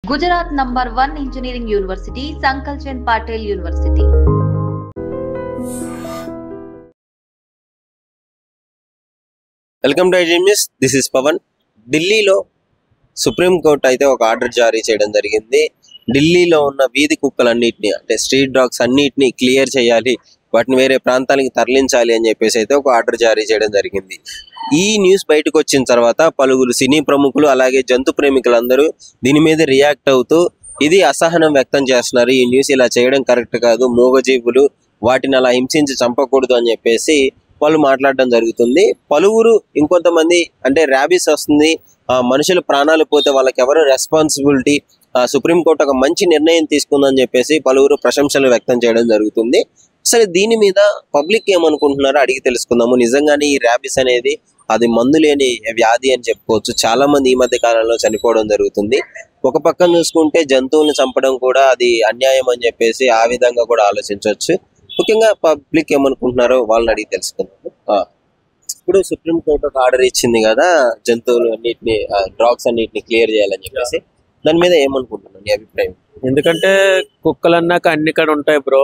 Gujarat #1 Engineering University, Sankal Chand Patel University. Welcome to IGMS. This is Pavan. ఢిల్లీలో supreme court అయితే ఒక order జారీ చేయడం జరిగింది. ఢిల్లీలో ఉన్న వీధి కుక్కలన్నిటిని, అంటే స్ట్రీట్ డాగ్స్ అన్నిటిని క్లియర్ చేయాలి, వాటిని వేరే ప్రాంతాలకు తరలించాలి అని చెప్పేసి అయితే ఒక ఆర్డర్ జారీ చేయడం జరిగింది. ఈ న్యూస్ బయటకు వచ్చిన తర్వాత పలువురు సినీ ప్రముఖులు అలాగే జంతు ప్రేమికులందరూ దీని మీద రియాక్ట్ అవుతూ ఇది అసహనం వ్యక్తం చేస్తున్నారు. ఈ న్యూస్ ఇలా చేయడం కరెక్ట్ కాదు, మూగజీవులు వాటిని అలా హింసించి చంపకూడదు అని చెప్పేసి వాళ్ళు మాట్లాడడం జరుగుతుంది. పలువురు ఇంకొంతమంది అంటే ర్యాబీస్ వస్తుంది, మనుషుల ప్రాణాలు పోతే వాళ్ళకి ఎవరు రెస్పాన్సిబిలిటీ, సుప్రీంకోర్టు ఒక మంచి నిర్ణయం తీసుకుందని చెప్పేసి పలువురు ప్రశంసలు వ్యక్తం చేయడం జరుగుతుంది. సరే, దీని మీద పబ్లిక్ ఏమనుకుంటున్నారో అడిగి తెలుసుకుందాము. నిజంగానే ఈ ర్యాబీస్ అనేది అది మందు లేని వ్యాధి అని చెప్పుకోవచ్చు. చాలా మంది ఈ మధ్య కాలంలో చనిపోవడం జరుగుతుంది. ఒక పక్కన చూసుకుంటే జంతువులను చంపడం కూడా అది అన్యాయం అని చెప్పేసి ఆ విధంగా కూడా ఆలోచించవచ్చు. ముఖ్యంగా పబ్లిక్ ఏమనుకుంటున్నారో వాళ్ళని అడిగి తెలుసుకుందాము. ఇప్పుడు సుప్రీంకోర్టు ఒక ఆర్డర్ ఇచ్చింది కదా, జంతువులు అన్నిటిని, డాగ్స్ అన్నిటిని క్లియర్ చేయాలని చెప్పేసి. దాని మీద ఏమనుకుంటున్నాను, నీ అభిప్రాయం? ఎందుకంటే కుక్కలు అన్నాక అన్ని కాడ ఉంటాయి బ్రో.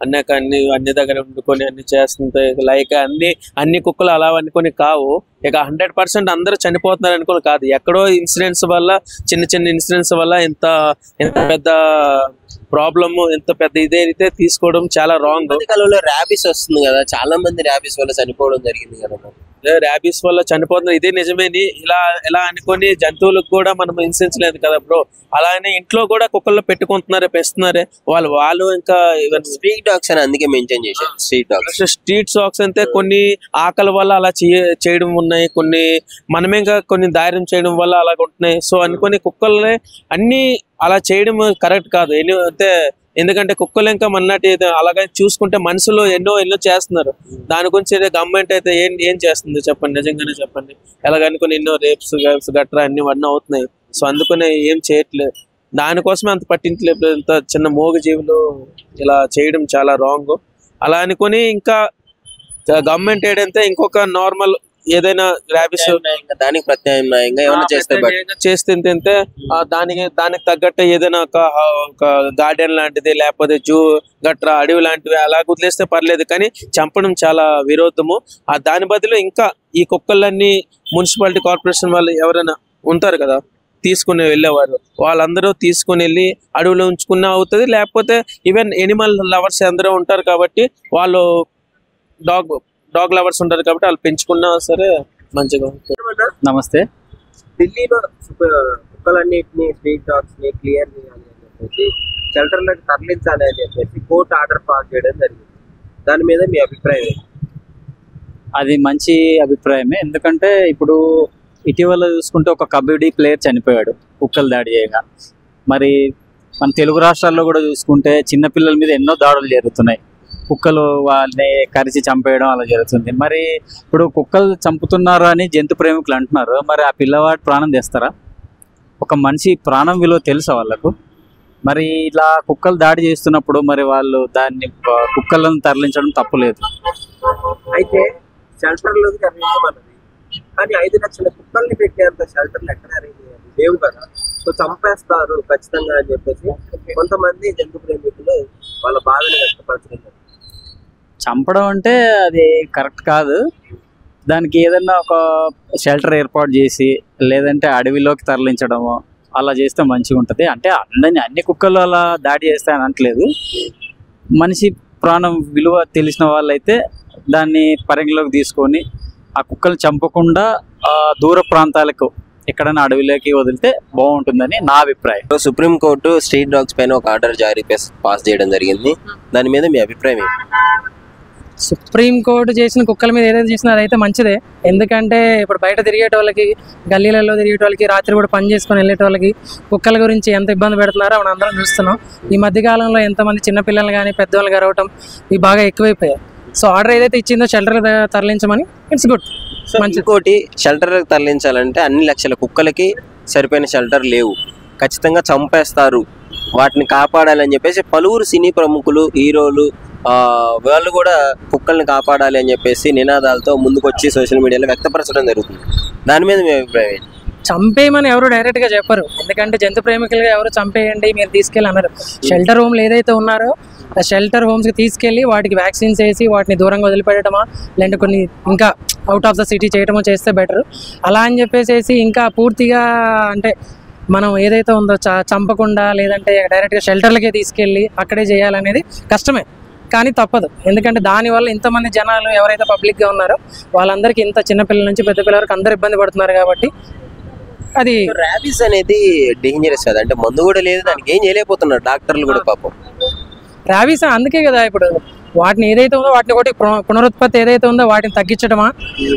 అన్నాక అన్ని దగ్గర వండుకొని అన్ని చేస్తుంటాయి. లైక్ అన్ని కుక్కలు అలా అనుకొని కావు. ఇక 100% అందరూ చనిపోతున్నారు అనుకోని కాదు. ఎక్కడో ఇన్సిడెంట్స్ వల్ల, చిన్న చిన్న ఇన్సిడెంట్స్ వల్ల ఇంత పెద్ద ప్రాబ్లమ్, ఇంత పెద్ద ఇదైతే తీసుకోవడం చాలా రాంగ్. కాలంలో ర్యాబీస్ వస్తుంది కదా, చాలా మంది ర్యాబీస్ వల్ల చనిపోవడం జరిగింది కదా. ర్యాబీస్ వల్ల చనిపోతున్నారు, ఇదే నిజమేని ఇలా అనుకొని జంతువులకు కూడా మనం హింసించలేదు కదా బ్రో. అలానే ఇంట్లో కూడా కుక్కలు పెట్టుకుంటున్నారే, పెంచుతున్నారే వాళ్ళు ఇంకా స్ట్రీట్ డాగ్స్ అని అందుకే మెయింటైన్ చేశారు. స్ట్రీట్ డాగ్స్ అంటే కొన్ని ఆకలి వల్ల అలా చేయడం ఉన్నాయి, కొన్ని మనమే ఇంకా కొన్ని ధైర్యం చేయడం వల్ల అలాగ ఉంటున్నాయి. సో అనుకొని కుక్కల్ని అన్ని అలా చేయడం కరెక్ట్ కాదు. అంటే ఎందుకంటే కుక్కలు ఇంకా మన్నాటి అలాగే చూసుకుంటే మనుషులు ఎన్నో చేస్తున్నారు. దాని గురించి గవర్నమెంట్ అయితే ఏం చేస్తుంది చెప్పండి, నిజంగానే చెప్పండి. ఎలాగనుకుని ఎన్నో రేప్స్ గట్రా అన్ని అవుతున్నాయి. సో అందుకనే ఏం చేయట్లేదు, దానికోసమే అంత పట్టించలేదు. ఇంత చిన్న మోగ జీవులు ఇలా చేయడం చాలా రాంగ్. అలా అనుకుని ఇంకా గవర్నమెంట్ ఏంటంటే ఇంకొక నార్మల్ ఏదైనా ర్యాబీస్ దానికి ప్రత్యామ్నాయంగా ఏమైనా చేస్తే దానికి తగ్గట్టు ఏదైనా ఒక గార్డెన్ లాంటిది, లేకపోతే జూ గట్రా అడవి లాంటివి అలా వదిలేస్తే పర్లేదు, కానీ చంపడం చాలా విరోధము. దాని బదులు ఇంకా ఈ కుక్కలన్నీ మున్సిపాలిటీ కార్పొరేషన్ వాళ్ళు ఎవరైనా ఉంటారు కదా, తీసుకుని వెళ్ళేవారు, వాళ్ళందరూ తీసుకుని వెళ్ళి అడవిలో ఉంచుకున్నా అవుతుంది. లేకపోతే ఈవెన్ ఎనిమల్ లవర్స్ అందరూ ఉంటారు కాబట్టి, వాళ్ళు డాగ్ లవర్స్ ఉంటారు కాబట్టి వాళ్ళు పెంచుకున్నా సరే మంచిగా ఉంటుంది. నమస్తే. ఢిల్లీలో కుక్కలన్నిటిని, స్ట్రీట్ డాగ్స్ ని క్లియర్ చేయాలి అని చెప్పేసి, షెల్టర్లకు తరలించాలి అని చెప్పేసి కోర్టు ఆర్డర్ పాస్ చేయడం జరిగింది. దాని మీద మీ అభిప్రాయం? అది మంచి అభిప్రాయమే. ఎందుకంటే ఇప్పుడు ఇటీవల చూసుకుంటే ఒక కబడ్డీ ప్లేయర్ చనిపోయాడు కుక్కలు దాడి చేయగా. మరి మన తెలుగు రాష్ట్రాల్లో కూడా చూసుకుంటే చిన్నపిల్లల మీద ఎన్నో దాడులు జరుగుతున్నాయి. కుక్కలు వాళ్ళని కరిచి చంపేయడం అలా జరుగుతుంది. మరి ఇప్పుడు కుక్కలు చంపుతున్నారు అని జంతు ప్రేమికులు అంటున్నారు. మరి ఆ పిల్లవాడి ప్రాణం తెస్తారా? ఒక మనిషి ప్రాణం విలువ తెలుసా వాళ్ళకు? మరి ఇలా కుక్కలు దాడి చేస్తున్నప్పుడు మరి వాళ్ళు కుక్కలను తరలించడం తప్పులేదు. అయితే షెల్టర్లోకి తరలించమన్నది, కానీ 5 లక్షల కుక్కల్ని పెట్టేంత షెల్టర్లు ఎక్కడ అరేంజ్ చేయాలి? లేవు కదా. సో చంపేస్తారు ఖచ్చితంగా అని చెప్పేసి కొంతమంది జంతు ప్రేమికులు వాళ్ళ బాధను వ్యక్తపరచడం. చంపడం అంటే అది కరెక్ట్ కాదు. దానికి ఏదన్నా ఒక షెల్టర్ ఏర్పాటు చేసి, లేదంటే అడవిలోకి తరలించడము అలా చేస్తే మంచిగా ఉంటుంది. అంటే అన్ని కుక్కలు అలా దాడి చేస్తాయని అనట్లేదు. మనిషి ప్రాణం విలువ తెలిసిన వాళ్ళైతే దాన్ని పరిగణలోకి తీసుకొని ఆ కుక్కలు చంపకుండా దూర ప్రాంతాలకు ఎక్కడైనా అడవిలోకి వదిలితే బాగుంటుందని నా అభిప్రాయం. సుప్రీంకోర్టు స్ట్రీట్ డాగ్స్ పైన ఒక ఆర్డర్ జారీ పాస్ చేయడం జరిగింది. దాని మీద మీ అభిప్రాయం ఏంటి? సుప్రీంకోర్టు చేసిన కుక్కల మీద ఏదైతే చేసినా అదైతే మంచిదే. ఎందుకంటే ఇప్పుడు బయట తిరిగేటోళ్ళకి, గల్లీలలో తిరిగేటోళ్ళకి, రాత్రి కూడా పని చేసుకొని వెళ్ళేటోళ్ళకి కుక్కల గురించి ఎంత ఇబ్బంది పెడుతున్నారో మనం అందరం చూస్తున్నాం. ఈ మధ్యకాలంలో ఎంతమంది చిన్నపిల్లలు కానీ పెద్దవాళ్ళు కరవటం ఇవి బాగా ఎక్కువైపోయాయి. సో ఆర్డర్ ఏదైతే ఇచ్చిందో షెల్టర్ తరలించమని, ఇట్స్ గుడ్. ఇంకోటి, షెల్టర్లకు తరలించాలంటే అన్ని లక్షల కుక్కలకి సరిపోయిన షెల్టర్ లేవు, ఖచ్చితంగా చంపేస్తారు. వాటిని కాపాడాలని చెప్పేసి పలువురు సినీ ప్రముఖులు, హీరోలు వాళ్ళు కూడా కుక్కల్ని కాపాడాలి అని చెప్పేసి నినాదాలతో ముందుకొచ్చి సోషల్ మీడియాలో వ్యక్తపరచడం జరుగుతుంది. దాని మీద మీ అభిప్రాయం ఏంటి? చంపేయమని ఎవరు డైరెక్ట్గా చెప్పరు, ఎందుకంటే జంతు ప్రేమికులుగా ఎవరు చంపేయండి మీరు తీసుకెళ్ళి అన్నారు. షెల్టర్ హోమ్లు ఏదైతే ఉన్నారో ఆ షెల్టర్ హోమ్స్కి తీసుకెళ్ళి వాటికి వ్యాక్సిన్స్ వేసి వాటిని దూరంగా వదిలిపెట్టడమా, లేదంటే కొన్ని ఇంకా అవుట్ ఆఫ్ ద సిటీ చేయడమో చేస్తే బెటర్. అలా అని చెప్పేసి ఇంకా పూర్తిగా అంటే మనం ఏదైతే ఉందో చంపకుండా లేదంటే డైరెక్ట్గా షెల్టర్లకే తీసుకెళ్ళి అక్కడే చేయాలనేది కష్టమే, కానీ తప్పదు. ఎందుకంటే దానివల్ల ఇంతమంది జనాలు ఎవరైతే పబ్లిక్గా ఉన్నారో వాళ్ళందరికీ ఇంత చిన్నపిల్లల నుంచి పెద్ద పిల్లల వరకు అందరూ ఇబ్బంది పడుతున్నారు కాబట్టి అది. ర్యాబీస్ అనేది డేంజరస్ కదా, అంటే మందు కూడా లేదు, దానికి ఏం చేయలేకపోతున్నారు డాక్టర్లు కూడా పాపం. ర్యాబీస్ అందుకే కదా ఇప్పుడు వాటిని ఏదైతే ఉందో వాటిని ఒకటి పునరుత్పత్తి ఏదైతే ఉందో వాటిని తగ్గించడమా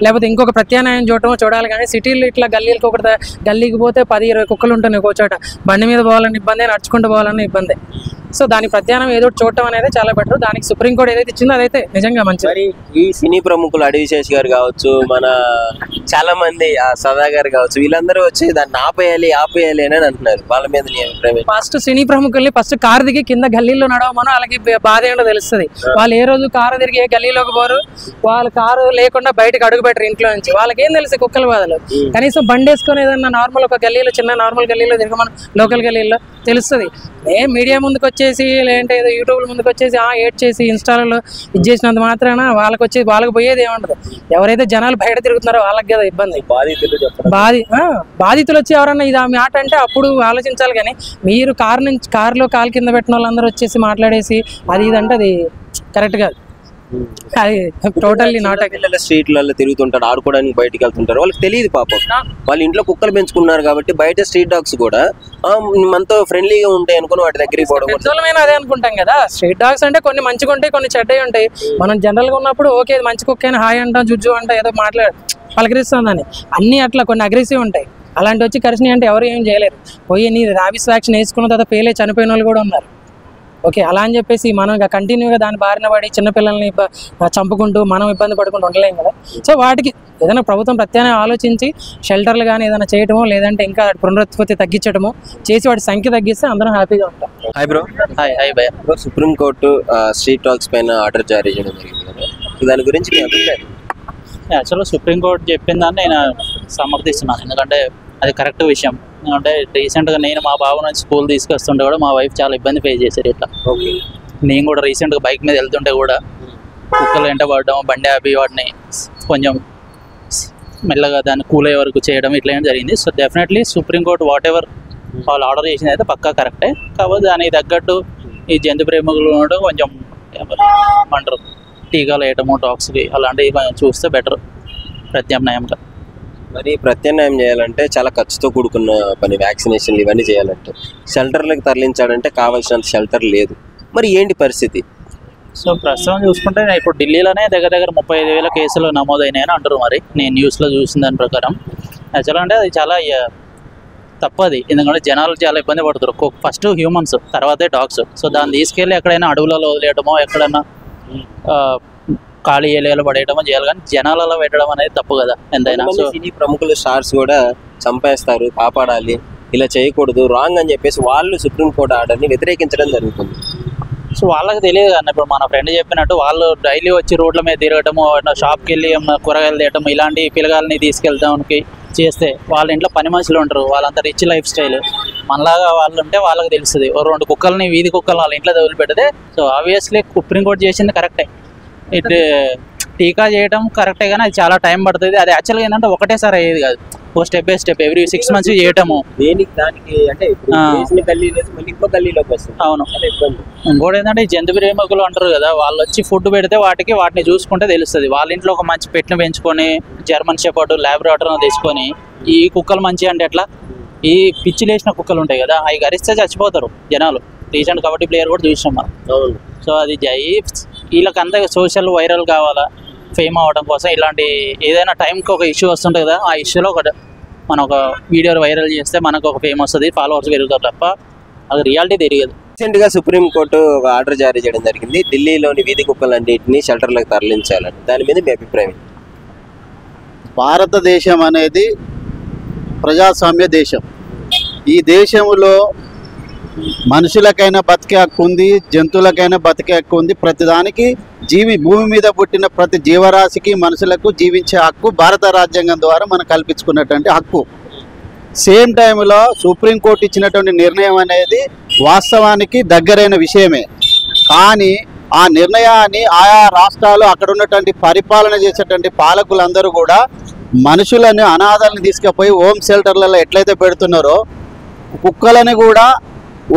లేకపోతే ఇంకొక ప్రత్యామ్నాయం చూడాలి. కానీ సిటీలో ఇట్లా గల్లీలకు ఒకటి గల్లీకి పోతే 10-20 కుక్కలు ఉంటున్నాయి ఒక చోట, బండి మీద పోవాలని ఇబ్బంది, నడుచుకుంటూ పోవాలని ఇబ్బంది. సో దానికి ప్రత్యామ్నాయం ఏదో చూడటం అనేది చాలా బెటర్. దానికి సుప్రీంకోర్టు ఏదైతే ఇచ్చిందో అదైతే నిజంగా మంచిది. మరి ఈ సినీ ప్రముఖులు అడవిశేష్ గారు కావచ్చు, మన చాలా మంది సదా గారు కావచ్చు, వీళ్ళందరూ వచ్చి దాన్ని ఆపేయాలి అని అంటున్నారు. వాళ్ళ మీద ఫస్ట్ సినీ ప్రముఖుల్ని ఫస్ట్ కారు దిగి కింద గల్లీలో నడవమనో వాళ్ళకి బాధ ఏంటో తెలుస్తుంది. వాళ్ళు ఏ రోజు కారు తిరిగి గల్లీలోకి పోరు, వాళ్ళు కారు లేకుండా బయటకు అడుగు పెట్టరు ఇంట్లో నుంచి. వాళ్ళకి ఏం తెలుసు కుక్కల బాధలు. కనీసం బండి వేసుకొని ఏదన్నా నార్మల్ ఒక గల్లీలో చిన్న నార్మల్ గల్లీలో తిరగమని లోకల్ గల్లీలో తెలుస్తుంది. మీడియా ముందుకు వచ్చేసి లేదంటే ఏదో యూట్యూబ్ ముందుకు వచ్చేసి ఏడ్ చేసి ఇన్స్టాలలో ఇది చేసినంత మాత్రాన వాళ్ళకి పోయేది ఏముండదు. ఎవరైతే జనాలు బయట తిరుగుతున్నారో వాళ్ళకి కదా ఇబ్బంది. బాధితులు వచ్చి ఎవరన్నా ఇది ఆ మాట అంటే అప్పుడు ఆలోచించాలి. కానీ మీరు కారులో కాలు కింద పెట్టిన వాళ్ళందరూ వచ్చేసి మాట్లాడేసి అది ఇదంటే అది కరెక్ట్ కాదు. అది టోటల్లీ నాట్. పిల్లల స్ట్రీట్లలో తిరుగుతుంటారు, ఆడుకోవడానికి బయటకు వెళ్తుంటారు, వాళ్ళకి తెలియదు పాపం. వాళ్ళ ఇంట్లో కుక్కలు పెంచుకున్నారు కాబట్టి బయట స్ట్రీట్ డాగ్స్ కూడా మనతో ఫ్రెండ్లీగా ఉంటాయి అనుకుని వాటి దగ్గరికి పోవడం. అదే అనుకుంటాం కదా. స్ట్రీట్ డాగ్స్ అంటే కొన్ని మంచిగా ఉంటాయి, కొన్ని చెడ్డవి ఉంటాయి. మనం జనరల్ గా ఉన్నప్పుడు ఓకే మంచి కుక్క అయినా హాయ్ అంటాం, జుజ్జు అంటాం, ఏదో పలకరిస్తుందని. అన్ని అట్లా కొన్ని అగ్రెసివ్ ఉంటాయి. అలాంటి వచ్చి కరిచినాయి అంటే ఎవరు ఏం చేయలేరు. పోయి నీ ర్యాబీస్ వ్యాక్సిన్ వేసుకున్న తర్వాత పేలే చనిపోయిన వాళ్ళు కూడా ఉన్నారు. ఓకే అలా అని చెప్పేసి మనం కంటిన్యూగా దాని బారిన పడి చిన్నపిల్లల్ని చంపుకుంటూ మనం ఇబ్బంది పడుకుంటూ ఉండలేం కదా. సో వాటికి ఏదైనా ప్రభుత్వం ప్రత్యామ్నాయం ఆలోచించి షెల్టర్లు కానీ ఏదైనా చేయటమో లేదంటే ఇంకా పునరుత్పత్తి తగ్గించడమో చేసి వాటి సంఖ్య తగ్గిస్తే అందరం హ్యాపీగా ఉంటాం. Hi bro. హాయ్ భయ్యా. సుప్రీంకోర్టు స్ట్రీట్ డాగ్స్ పైన ఆర్డర్ జారీ చేయడం జరిగింది కదా, దాని గురించి మీ అభిప్రాయం? యాక్చువల్గా సుప్రీంకోర్టు చెప్పిన దాన్ని నేను సమర్థిస్తున్నాను, ఎందుకంటే అది కరెక్ట్ విషయం. ఎందుకంటే రీసెంట్గా నేను మా బాబు నుంచి స్కూల్ తీసుకొస్తుంటే కూడా మా వైఫ్ చాలా ఇబ్బంది ఫేస్ చేశారు ఇట్లా. నేను కూడా రీసెంట్గా బైక్ మీద వెళ్తుంటే కూడా కుక్కలు వెంట పడడం, బండి ఆపి వాటిని కొంచెం మెల్లగా దాన్ని కూల్ అయ్యే వరకు చేయడం ఇట్లా ఏం జరిగింది. So definitely supreme court what ever వాళ్ళు ఆర్డర్ చేసింది అయితే పక్కా కరెక్టే. కాకపోతే దానికి తగ్గట్టు ఈ జంతు ప్రేమికులు ఉండడం కొంచెం అంటారు టీకాలు వేయటము డాగ్స్కి అలాంటివి కొంచెం చూస్తే బెటర్ ప్రత్యామ్నాయంగా. మరి ప్రత్యామ్నాయం చేయాలంటే చాలా ఖర్చుతో కూడుకున్న పని, వ్యాక్సినేషన్లు ఇవన్నీ చేయాలంటే. షెల్టర్లకు తరలించాలంటే కావాల్సినంత షెల్టర్ లేదు. మరి ఏంటి పరిస్థితి? సో ప్రస్తుతం చూసుకుంటే ఇప్పుడు ఢిల్లీలోనే దగ్గర 35,000 కేసులు నమోదైనాయని అంటారు. మరి నేను న్యూస్లో చూసిన దాని ప్రకారం యాక్చువల్గా అంటే అది చాలా తప్పది. ఎందుకంటే జనాలు చాలా ఇబ్బంది పడుతారు. ఫస్ట్ హ్యూమన్స్, తర్వాతే డాగ్స్. సో దాన్ని తీసుకెళ్ళి ఎక్కడైనా అడవులలో వదిలేయడమో ఎక్కడైనా ఖాళీ ఏరియాలో పడేయడమో చేయాలి, కానీ జనాలలో పెట్టడం అనేది తప్పు కదా ఎంతైనా. సో సినీ ప్రముఖులు స్టార్స్ కూడా చంపేస్తారు, కాపాడాలి, ఇలా చేయకూడదు, రాంగ్ అని చెప్పేసి వాళ్ళు సుప్రీంకోర్టు ఆర్డర్ని వ్యతిరేకించడం జరుగుతుంది. సో వాళ్ళకి తెలియదు కానీ ఇప్పుడు మన ఫ్రెండ్ చెప్పినట్టు వాళ్ళు డైలీ వచ్చి రోడ్ల మీద తిరగటము, షాప్కి వెళ్ళి కూరగాయలు తీయటం, ఇలాంటి పిల్లగాలని తీసుకెళ్తానికి చేస్తే వాళ్ళ ఇంట్లో పని మనుషులు ఉంటారు, వాళ్ళంతా రిచ్ లైఫ్ స్టైల్. మనలాగా వాళ్ళు ఉంటే వాళ్ళకి తెలుస్తుంది. 2 కుక్కల్ని వీధి కుక్కలు వాళ్ళ ఇంట్లో వదిలిపెడితే సో ఆబ్వియస్లీ సుప్రీంకోర్టు చేసింది కరెక్టే. ఇటు టీకా చేయడం కరెక్టే, కానీ అది చాలా టైం పడుతుంది. అది యాక్చువల్గా ఏంటంటే ఒకటేసారి అయ్యేది కాదు, ఓ step by step every 6 months చేయటము. అవును. ఇంకోటి ఏంటంటే ఈ జంతు ప్రేమికులు అంటారు కదా, వాళ్ళు వచ్చి ఫుడ్ పెడితే వాటిని చూసుకుంటే తెలుస్తుంది. వాళ్ళ ఇంట్లో ఒక మంచి పెట్టిన పెంచుకొని జర్మన్ షెపర్డ్ లాబ్రాడోర్ తీసుకొని ఈ కుక్కలు మంచి అంటే ఎట్లా, ఈ పిచ్చి లేచిన కుక్కలు ఉంటాయి కదా అవి గరిస్తే చచ్చిపోతారు జనాలు. రీసెంట్ కబడ్డీ ప్లేయర్ కూడా చూసాం మనం. సో అది వీళ్ళకంతా సోషల్ వైరల్ కావాలా, ఫేమ్ అవ్వడం కోసం ఇలాంటి ఏదైనా టైంకి ఒక ఇష్యూ వస్తుంటుంది కదా, ఆ ఇష్యూలో మనం ఒక వీడియో వైరల్ చేస్తే మనకు ఒక ఫేమ్ వస్తుంది, ఫాలోవర్స్ పెరుగుతారు తప్ప అది రియాలిటీ తెలియదు. రీసెంట్గా సుప్రీంకోర్టు ఒక ఆర్డర్ జారీ చేయడం జరిగింది, ఢిల్లీలోని వీధి కుక్కలన్నింటినీ షెల్టర్లకు తరలించాలని. దాని మీద మీ అభిప్రాయం? భారతదేశం అనేది ప్రజాస్వామ్య దేశం. ఈ దేశంలో మనుషులకైనా బతికే హక్కు ఉంది, జంతువులకైనా బతికే హక్కు ఉంది. ప్రతిదానికి భూమి మీద పుట్టిన ప్రతి జీవరాశికి మనుషులకు జీవించే హక్కు భారత రాజ్యాంగం ద్వారా మనం కల్పించుకున్నటువంటి హక్కు. సేమ్ టైంలో సుప్రీంకోర్టు ఇచ్చినటువంటి నిర్ణయం అనేది వాస్తవానికి దగ్గరైన విషయమే. కానీ ఆ నిర్ణయాన్ని ఆయా రాష్ట్రాలు అక్కడ ఉన్నటువంటి పరిపాలన చేసేటువంటి పాలకులందరూ కూడా మనుషులని అనాథాలను తీసుకుపోయి హోమ్ షెల్టర్లలో ఎట్లయితే పెడుతున్నారో కుక్కలని కూడా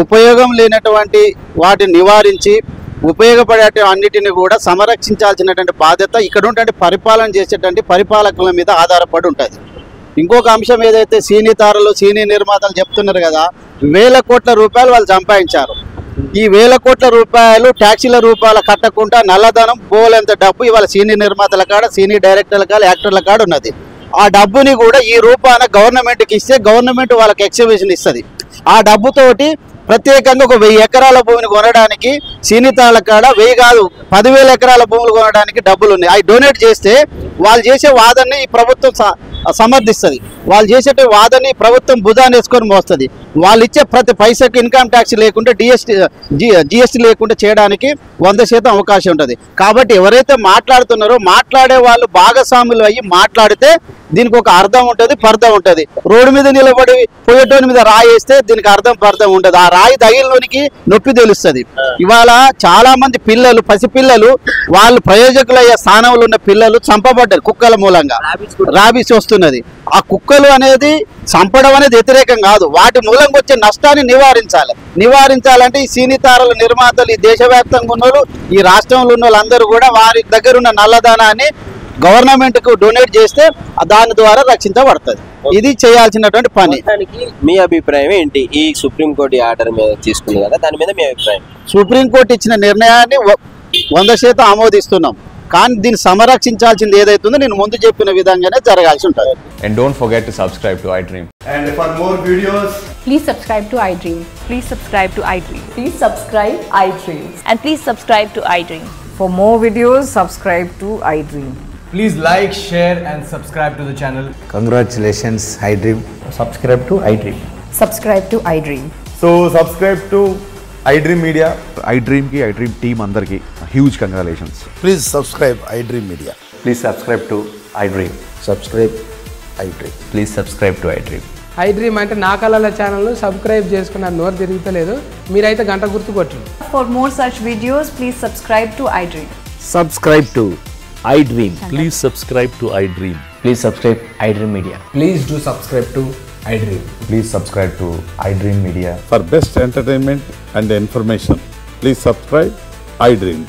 ఉపయోగం లేనటువంటి వాటిని నివారించి ఉపయోగపడే అన్నిటిని కూడా సంరక్షించాల్సినటువంటి బాధ్యత ఇక్కడ ఉన్నటువంటి పరిపాలన చేసేటువంటి పరిపాలకుల మీద ఆధారపడి ఉంటుంది. ఇంకొక అంశం ఏదైతే సినీ తారలు సినీ నిర్మాతలు చెప్తున్నారు కదా, వేల కోట్ల రూపాయలు వాళ్ళు సంపాదించారు. ఈ వేల కోట్ల రూపాయలు ట్యాక్సీల రూపాయలు కట్టకుండా నల్లధనం పోలేంత డబ్బు ఇవాళ సినీ నిర్మాతల కాడ, సినీ డైరెక్టర్ల కాడ, యాక్టర్ల కాడ ఉన్నది. ఆ డబ్బుని కూడా ఈ రూపాన గవర్నమెంట్కి ఇస్తే గవర్నమెంట్ వాళ్ళకి ఎక్స్‌బిషన్ ఇస్తుంది. ఆ డబ్బుతోటి ప్రత్యేకంగా ఒక 1000 ఎకరాల భూమిని కొనడానికి సినీ తారల కాడ 1000 కాదు 10,000 ఎకరాల భూములు కొనడానికి డబ్బులు ఉన్నాయి. అవి డొనేట్ చేస్తే వాళ్ళు చేసే వాదనని ఈ ప్రభుత్వం సమర్థిస్తుంది. వాళ్ళు చేసే వాదనని ప్రభుత్వం భుజాన్ని వేసుకొని మోస్తుంది. వాళ్ళు ఇచ్చే ప్రతి పైసకి ఇన్కమ్ ట్యాక్స్ లేకుండా జిఎస్టీ లేకుండా చేయడానికి 100% అవకాశం ఉంటుంది. కాబట్టి ఎవరైతే మాట్లాడుతున్నారో మాట్లాడే వాళ్ళు భాగస్వాములు అయ్యి మాట్లాడితే దీనికి ఒక అర్థం ఉంటుంది, పర్థం ఉంటుంది. రోడ్డు మీద నిలబడి పోయేటోని మీద రాయి వేస్తే దీనికి అర్థం పర్థం ఉంటుంది. ఆ రాయి తగిలిలోనికి నొప్పి తెలుస్తుంది. ఇవాళ చాలా మంది పిల్లలు, పసిపిల్లలు, వాళ్ళు ప్రయోజకులయ్యే స్థానంలో ఉన్న పిల్లలు చంపబడ్డారు కుక్కల మూలంగా. రాబీస్ వస్తున్నది. ఆ కుక్కలు అనేది చంపడం అనేది వ్యతిరేకం కాదు, వాటి మూలంగా వచ్చే నష్టాన్ని నివారించాలంటే ఈ సినీ తారల నిర్మాతలు, ఈ దేశవ్యాప్తంగా ఉన్న వాళ్ళు, ఈ రాష్ట్రంలో ఉన్న వాళ్ళందరూ కూడా వారి దగ్గర ఉన్న నల్లధనాన్ని గవర్నమెంట్కు డొనేట్ చేస్తే దాని ద్వారా రక్షించబడుతుంది. ఇది చేయాల్సినటువంటి పని. మీ అభిప్రాయం ఏంటి? ఈ సుప్రీంకోర్టు ఆర్డర్ మీద తీసుకుంది కదా, దాని మీద మీ అభిప్రాయం? సుప్రీంకోర్టు ఇచ్చిన నిర్ణయాన్ని 100% ఆమోదిస్తున్నాం. కానీ దీన్ని సంరక్షించాల్సింది ఏదైతుందో నేను ముందు చెప్పిన విధంగానే జరగాల్సి ఉంటుంది. And don't forget to subscribe to iDream. And for more videos, please subscribe to iDream. Please subscribe to iDream. Please subscribe iDream. And please subscribe to iDream. For more videos, subscribe to iDream. please like, share and subscribe to the channel. Congratulations, iDream. Subscribe to iDream. Subscribe to iDream. So subscribe to iDream Media. iDream ki iDream team andarki huge congratulations. Please subscribe iDream Media. Please subscribe to iDream. Subscribe iDream. Please subscribe to iDream. iDream అంటే నా కళల channel subscribe చేసుకున్న నోరు తిరుగుతలేదు, మీరైతే గంట గుర్తు కొట్టండి. For more such videos, please subscribe to iDream. Subscribe to iDream. Please subscribe to iDream. Please subscribe iDream Media. Please do subscribe to iDream. Please subscribe to iDream Media. For best entertainment and information, please subscribe iDream.